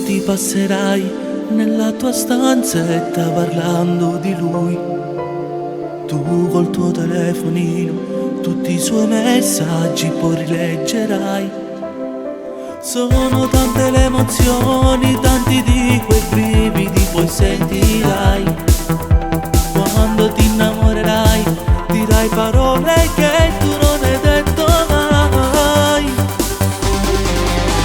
ti passerai nella tua stanzetta parlando di lui. Tu col tuo telefonino tutti i suoi messaggi poi rileggerai. Sono tante le emozioni, tanti di quei brividi poi sentirai. Quando ti innamorerai dirai parole che tu non hai detto mai.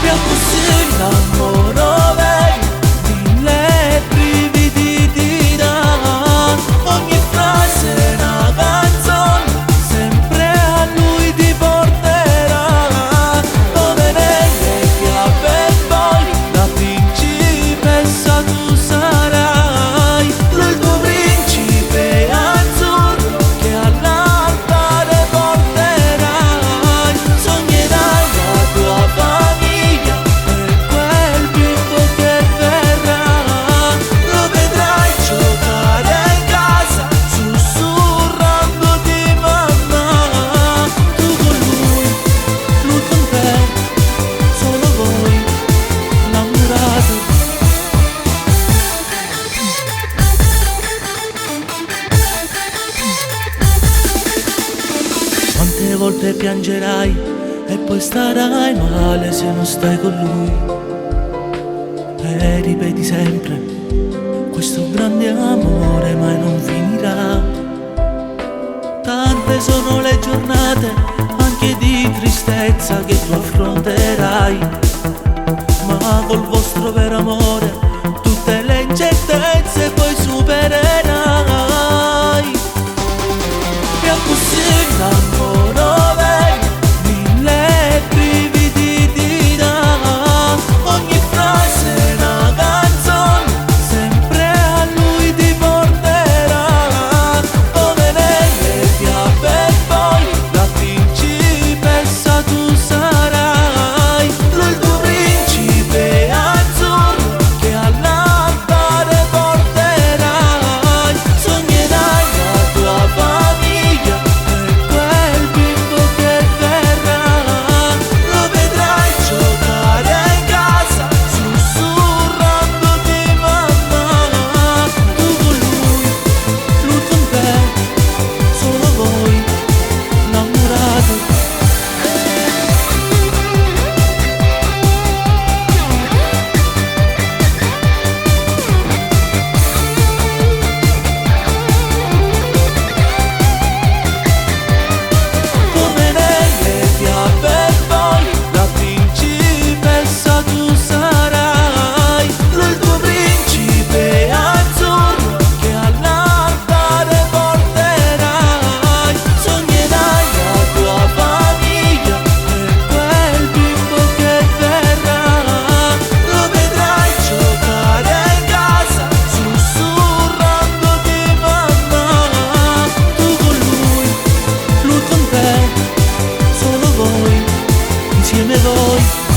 Più così innamoro vedi, mille brividi ti dà. Ogni frase è una canzone, sempre a lui ti porterà. Dove lei che ha per poi la principessa tu sarai. Lui il tuo principe azzurro che all'altare porterai. Sognerai la tua famiglia e quel bimbo che verrà. Lo vedrai giocare in casa sussurrandoti mamma. Tu con lui con te, solo voi innamorati. Quante volte piangerai e poi starai male se non stai con lui. E ripeti sempre, questo grande amore mai non finirà. Tante sono le giornate, anche di tristezza, che tu affronterai. Ma col vostro vero amore tutte le incertezze poi supererai. E così innamoro vedi, mille brividi ti dà. Ogni frase è una canzone, sempre a lui ti porterà. Dove lei ti ha per poi la principessa tu sarai. Lui il tuo principe azzurro che all'altare porterai. Sognerai la tua famiglia e quel bimbo che verrà. Lo vedrai giocare in casa sussurrandoti mamma. Tu con lui con te, solo voi innamorati. Come lei ti ha per poi la principessa tu sarai. Lui il tuo principe azzurro che all'altare porterai. Sognerai la tua famiglia e quel bimbo che verrà. Lo vedrai giocare in casa sussurrandoti mamma. Tu con lui con te, solo voi, insieme voi.